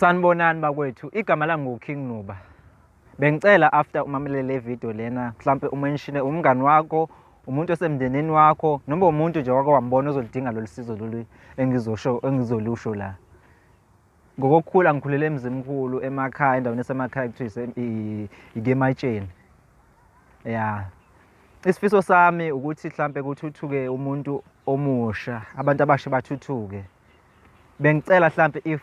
Sanibonani bakwethu, igama lami nguKing Nuba. Bengicela after umamele le video lena, mhlampe umenshine umngani wakho, umuntu osemndenini wakho, noma umuntu nje wake wambona ozolidinga lolu sizo lolu engizolusho la. Ngokokukhula ngikhulele emzimkhulu emakhaya, endaweni esemakhaya kuthiwa iGematsheni. Yeah. Isifiso sami ukuthi mhlampe kuthuthuke umuntu omusha, abantu abasha bathuthuke. Bengicela mhlampe if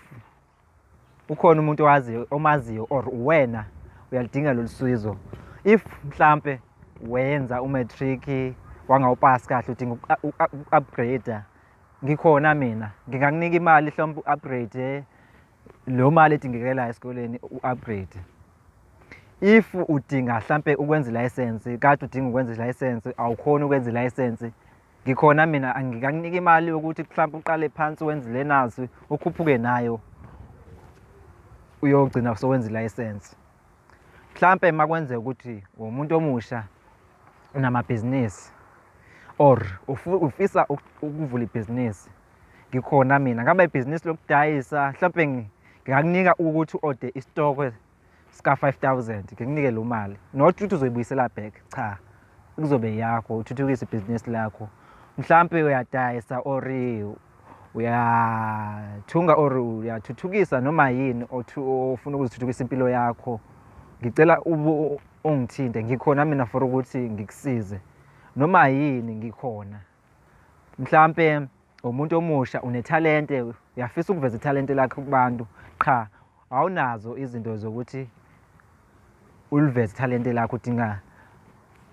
ukhona umuntu omaziyo or wena uyalidinga lolu sizo. If mhlampe wenza umatric wangawupasi kahle udinga uku-upgrade, ngikhona mina. Ngingakunika imali mhlawumbe u-upgrade lo mali edingekelayo esikoleni u-upgrade. If udinga mhlampe ukwenza i-license, kade udinga ukwenza i-license, awukhona ukwenza i-license, ngikhona mina. Ngingakunika imali yokuthi mhlampe uqale phansi wenze lenazi ukhuphuke nayo uyogcina sowenza i-license. Mhlampe makwenzeka ukuthi umuntu omusha unamabhizinisi or ufisa ukuvula ibhizinisi, ngikhona mina. Ngaba ibhizinisi lokudayisa, mhlampe ngingakunika ukuthi u-ode isitoko sika 5,000, ngikunike lo mali. Not ukuthi uzoyibuyisela back, cha. Kuzobe yakho, uthuthukise ibhizinisi lakho. Mhlampe uyadayisa or uyathunga or uyathuthukisa noma yini ofuna ukuzithuthukisa impilo yakho. Ngicela ungithinte, ngikhona mina for ukuthi ngikusize. Noma yini ngikhona. Mhlampe umuntu omusha unethalente, uyafisa ukuveza ithalente lakho kubantu, cha awunazo izinto zokuthi uliveze ithalente lakho, udinga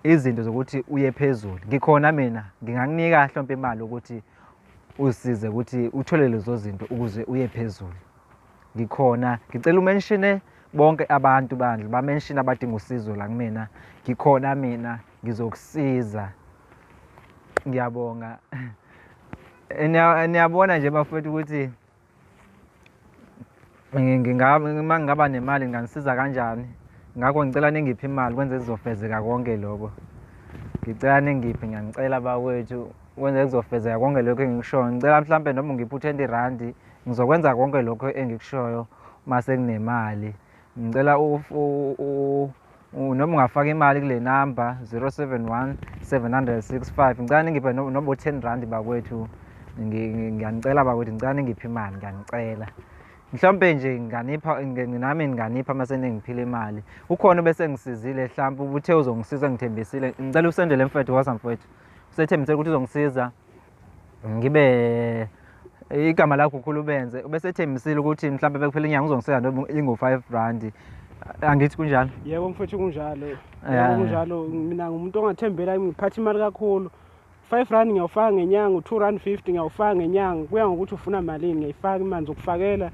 izinto zokuthi uye phezulu. Ngikhona mina, ngingakunika mhlawumbe imali ukuthi usize ukuthi uthole lezo zinto ukuze uye phezulu. Ngikhona, ngicela umenshine bonke abantu bandle, bamenshine abadinga usizo la kumina. Ngikhona mina, ngizokusiza. Ngiyabonga. Niyabona nje bafowethu ukuthi ngingaba nemali nginganisiza kanjani. Ngakho ngicela ningiphe imali kwenze kuzofezeka konke lokho. Ngicela ningiphe, ngiyacela bawethu kwenze kuzofezeka konke lokho engikushoyo. Ngicela mhlampe noma ngiphe u-20 rand, ngizokwenza konke lokho engikushoyo mase kunemali. Ngicela noma ungafaka imali kule number 071 700 65. Ngicela ningiphe noma u-10 rand bakwethu. Ngiyanicela bakwethu, ngicela ningiphe imali, ngiyanicela. Mhlawumbe nje nami nginganipha mase ningiphile imali. Ukhona bese ngisizile mhlawumbe ubuthe uzongisiza, ngithembisile. Ngicela usendele mfethu mfethu. Usethembisile ukuthi uzongisiza. Ngibe igama lakho ukhulu benze. Ubese ethembisile ukuthi mhlawumbe bekuphela inyanga uzongisiza noma ingo5 rand. Angithi kunjalo? Yebo mfethu kunjalo. Yebo kunjalo. Mina ngumuntu ongathembela ngiphatha imali kakhulu. 5 rand ngiyawufaka ngenyanga, 2 rand 50 ngiyawufaka ngenyanga. Kuya ngokuthi ufuna malini, ngiyifaka imali zokufakela.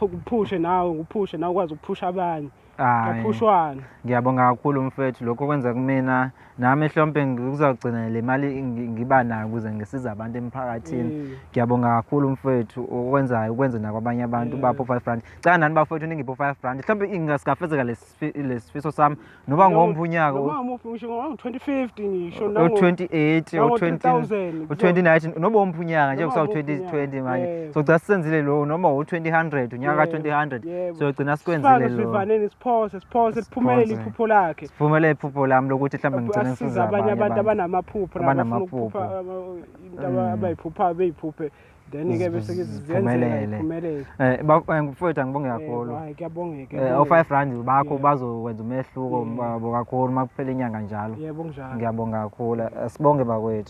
Uphushe nawe, uphushe nawe ukwazi ukuphusha abanye. Kaphushwana. Ngiyabonga kakhulu mfethu, lokho kwenza kumina. Nami mhlawumbe ngizogcina le mali ngiba nayo ukuze ngisize abantu emphakathini. Ngiyabonga kakhulu mfethu ukwenzayo, ukwenze nakwabanye abantu bapho 5 rand. Cha nani bafowethu ningipho 5 rand. Mhlawumbe ingasikafezeka lesifiso sami noba ngomuphi unyaka. Noma ngomuphi ngisho ngo-2050 ngisho nango 28 or 20 2019 noba ngomuphi unyaka nje kusawu 2020 manje. Sogcina sisenzile lo noma u2000 unyaka ka2000. Sogcina sikwenzile lo. Sivaneni siphose siphumelele iphupho lakhe. Siphumelele iphupho lami lokuthi mhlawumbe ngigcine ngisiza abanye abantu abanamaphupho abafuna into abayiphupha beyiphuphe, then ke bese kuzenzela iphumelele. Mfowethu angibonge kakhulu. Hayi kuyabongeka. O5 rand bakho bazokwenza umehluko kakhulu makuphela inyanga njalo. Yebo kunjalo. Ngiyabonga kakhulu. Sibonge bakwethu.